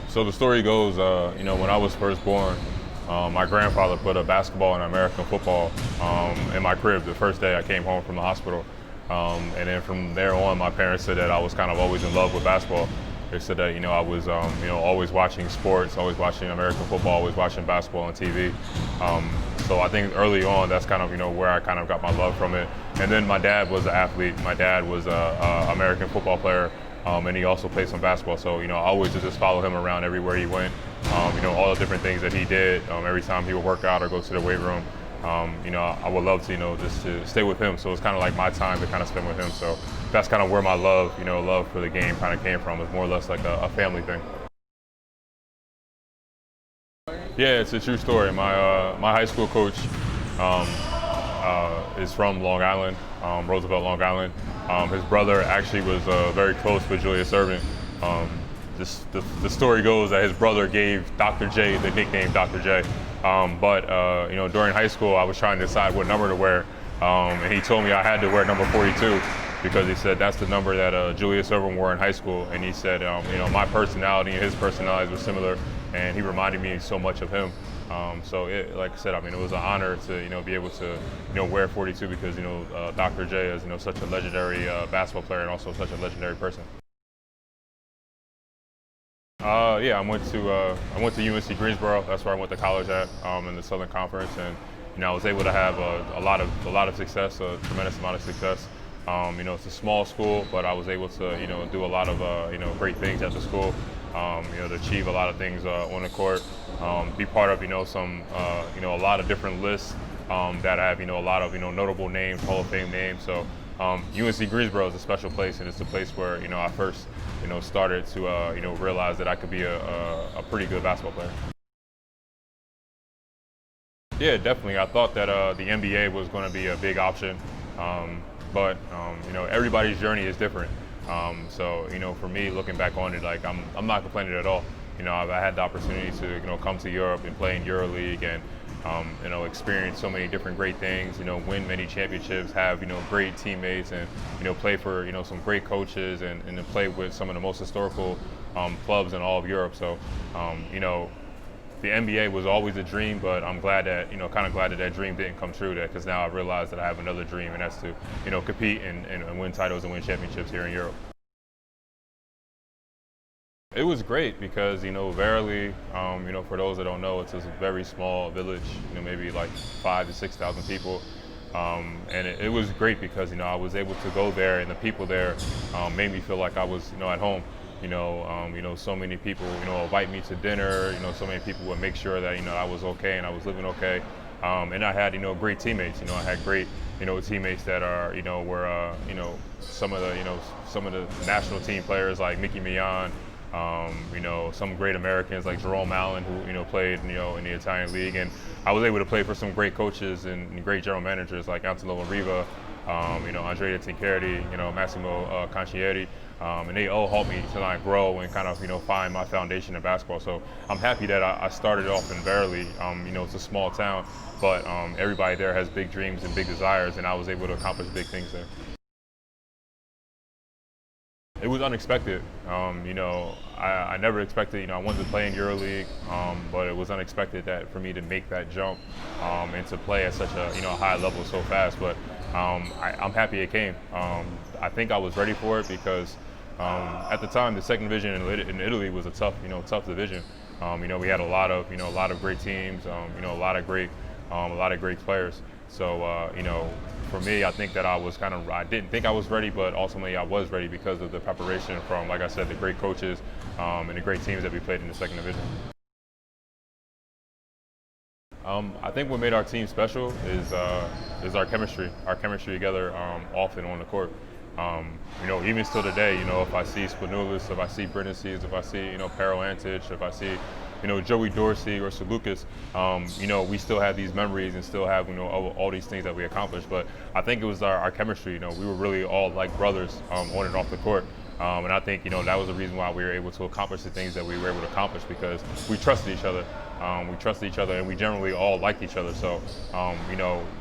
So the story goes, when I was first born, my grandfather put a basketball and American football in my crib the first day I came home from the hospital. And then from there on, my parents said that I was kind of always in love with basketball. They said that, I was, always watching sports, always watching American football, always watching basketball on TV. So I think early on, that's kind of, where I kind of got my love from it. And then my dad was an athlete. My dad was an American football player. And he also played some basketball, so I always just follow him around everywhere he went. All the different things that he did. Every time he would work out or go to the weight room, I would love to, just to stay with him. So it's kind of like my time to kind of spend with him. So that's kind of where my love, love for the game kind of came from. It's more or less like a family thing. Yeah, it's a true story. My high school coach is from Long Island, Roosevelt, Long Island. His brother actually was very close with Julius Erving. The story goes that his brother gave Dr. J the nickname Dr. J. During high school, I was trying to decide what number to wear, and he told me I had to wear number 42 because he said that's the number that Julius Erving wore in high school. And he said, my personality and his personalities were similar, and he reminded me so much of him. Like I said, it was an honor to, be able to, wear 42 because, Dr. J is, such a legendary basketball player and also such a legendary person. I went to UNC Greensboro. That's where I went to college at in the Southern Conference, and I was able to have a lot of success, a tremendous amount of success. It's a small school, but I was able to do a lot of great things at the school. To achieve a lot of things on the court, be part of a lot of different lists that have a lot of notable names, Hall of Fame names. So UNC Greensboro is a special place, and it's the place where I first started to realize that I could be a pretty good basketball player. Yeah, definitely. I thought that the NBA was going to be a big option, but everybody's journey is different. For me, looking back on it, I'm not complaining at all. I've had the opportunity to come to Europe and play in EuroLeague and experience so many different great things. Win many championships, have great teammates, and play for some great coaches and to play with some of the most historical clubs in all of Europe. So the NBA was always a dream, but I'm glad that that dream didn't come true. Because now I realize that I have another dream, and that's to compete and win titles and win championships here in Europe. It was great because Verily, for those that don't know, it's a very small village, maybe like 5,000 to 6,000 people. And it was great because I was able to go there, and the people there made me feel like I was at home. So many people invite me to dinner. So many people would make sure that I was okay and I was living okay. And I had great teammates. I had great teammates that are were some of the national team players like Mickey Mian. Some great Americans like Jerome Allen, who played in the Italian league, and I was able to play for some great coaches and great general managers like Antonello Riva, Andrea Tincardi, Massimo Concierti, and they all helped me to grow and kind of find my foundation in basketball. So I'm happy that I started off in Verily. It's a small town, but everybody there has big dreams and big desires, and I was able to accomplish big things there. It was unexpected. I never expected, I wanted to play in EuroLeague, but it was unexpected that for me to make that jump and to play at such a high level so fast. But I'm happy it came. I think I was ready for it because at the time the second division in Italy was a tough division. We had a lot of great teams, a lot of great players. So for me, I think that I didn't think I was ready, but ultimately I was ready because of the preparation from, like I said, the great coaches and the great teams that we played in the second division. I think what made our team special is our chemistry together off and on the court. Even still today, if I see Spanoulis, if I see Brindisi, if I see, Pero Antic, if I see, Joey Dorsey or Salukas, we still have these memories and still have, all these things that we accomplished. But I think it was our chemistry. We were really all like brothers on and off the court. And I think, that was the reason why we were able to accomplish the things that we were able to accomplish because we trusted each other. We trusted each other, and we generally all liked each other. So,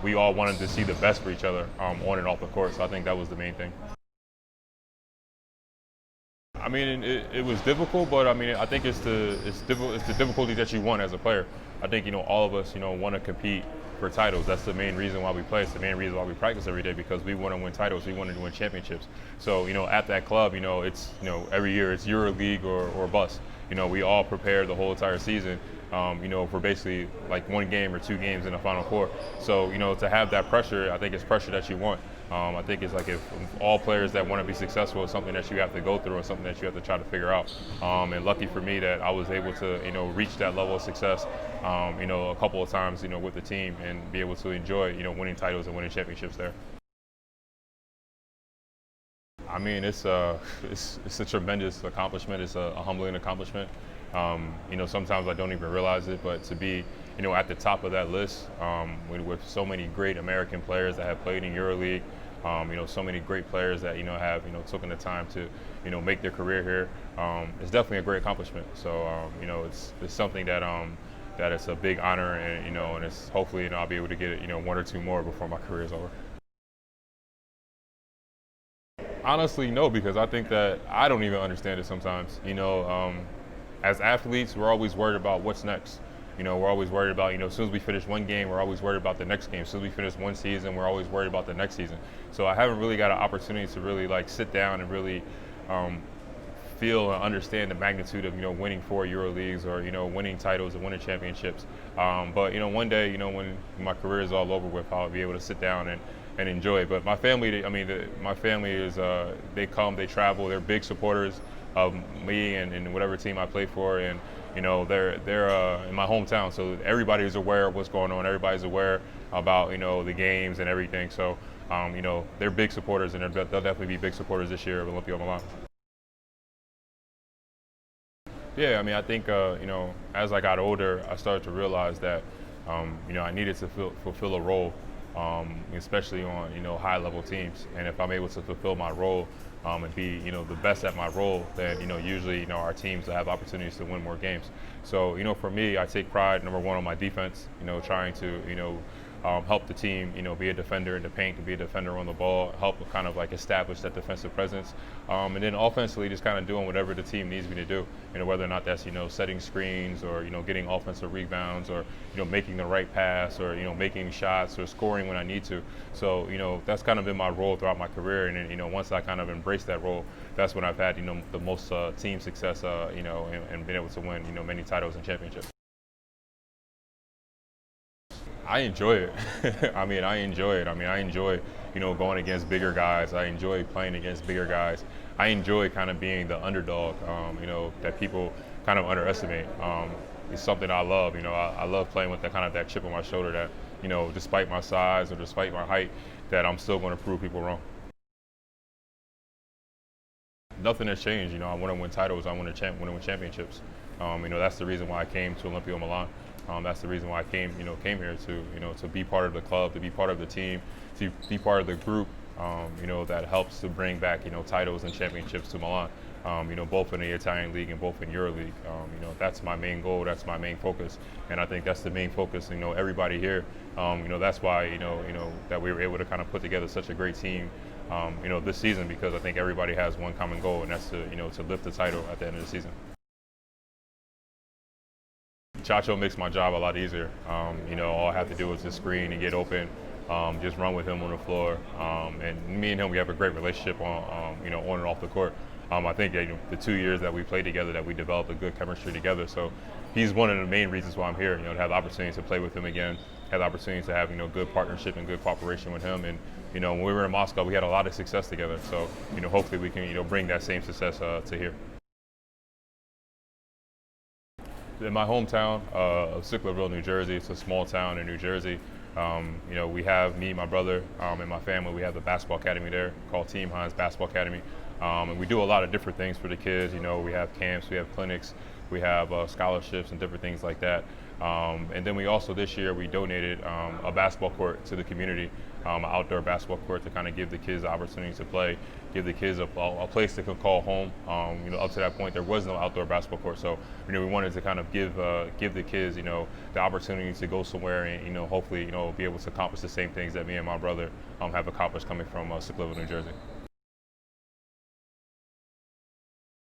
we all wanted to see the best for each other on and off the court. So I think that was the main thing. I mean, it was difficult, but I mean, I think it's the difficulty that you want as a player. I think all of us want to compete for titles. That's the main reason why we play. It's the main reason why we practice every day, because we want to win titles. We want to win championships. So at that club, it's every year it's EuroLeague or bust. We all prepare the whole entire season. For basically like one game or two games in the Final Four. So to have that pressure, I think it's pressure that you want. I think it's like if all players that want to be successful is something that you have to go through and something that you have to try to figure out. And lucky for me that I was able to, reach that level of success, a couple of times, with the team and be able to enjoy, winning titles and winning championships there. I mean, it's a tremendous accomplishment. It's a humbling accomplishment. Sometimes I don't even realize it, but to be, at the top of that list with so many great American players that have played in EuroLeague, so many great players that have taken the time to make their career here. It's definitely a great accomplishment. So it's something that that it's a big honor, and it's hopefully I'll be able to get it one or two more before my career is over. Honestly, no, because I think that I don't even understand it sometimes. As athletes, we're always worried about what's next. We're always worried about, as soon as we finish one game, we're always worried about the next game. As soon as we finish one season, we're always worried about the next season. So I haven't really got an opportunity to really sit down and really feel and understand the magnitude of, winning 4 EuroLeagues or, winning titles and winning championships. But, one day, when my career is all over with, I'll be able to sit down and enjoy it. But my family, my family is, they come, they travel, they're big supporters of me and whatever team I play for, and they're in my hometown, so everybody's aware of what's going on. Everybody's aware about the games and everything. So they're big supporters, and they'll definitely be big supporters this year of Olympia Milan. Yeah, I think as I got older, I started to realize that I needed to fulfill a role, especially on high level teams. And if I'm able to fulfill my role and be the best at my role, then usually our teams will have opportunities to win more games. So for me, I take pride, number one, on my defense. Trying to help the team be a defender in the paint, to be a defender on the ball, help kind of establish that defensive presence, and then offensively just kind of doing whatever the team needs me to do. Whether or not that's setting screens or getting offensive rebounds or making the right pass or making shots or scoring when I need to. So that's kind of been my role throughout my career, and then once I kind of embraced that role, that's when I've had the most team success, and been able to win many titles and championships. I enjoy it. I enjoy it. I enjoy, going against bigger guys. I enjoy playing against bigger guys. I enjoy kind of being the underdog, that people kind of underestimate. It's something I love. I love playing with that chip on my shoulder that, despite my size or despite my height, that I'm still going to prove people wrong. Nothing has changed. I want to win titles. I want to win championships. That's the reason why I came to Olympia Milan. That's the reason why I came here to be part of the club, to be part of the team, to be part of the group, that helps to bring back, titles and championships to Milan, both in the Italian league and both in EuroLeague. That's my main goal. That's my main focus, and I think that's the main focus. Everybody here, that's why, that we were able to kind of put together such a great team, this season, because I think everybody has one common goal, and that's to lift the title at the end of the season. Chacho makes my job a lot easier. All I have to do is just screen and get open, just run with him on the floor. And me and him, we have a great relationship on and off the court. I think that, the 2 years that we played together, that we developed a good chemistry together. So he's one of the main reasons why I'm here. To have the opportunity to play with him again, have the opportunity to have good partnership and good cooperation with him. And when we were in Moscow, we had a lot of success together. So hopefully we can bring that same success to here. In my hometown of Sicklerville, New Jersey, it's a small town in New Jersey. We have me, my brother, and my family. We have the basketball academy there called Team Hines Basketball Academy, and we do a lot of different things for the kids. We have camps, we have clinics, We have scholarships and different things like that. And then we also, this year, we donated a basketball court to the community, an outdoor basketball court to kind of give the kids the opportunity to play, give the kids a place they could call home. Up to that point, there was no outdoor basketball court, so we wanted to kind of give the kids, the opportunity to go somewhere and hopefully be able to accomplish the same things that me and my brother have accomplished coming from Sickleville, New Jersey.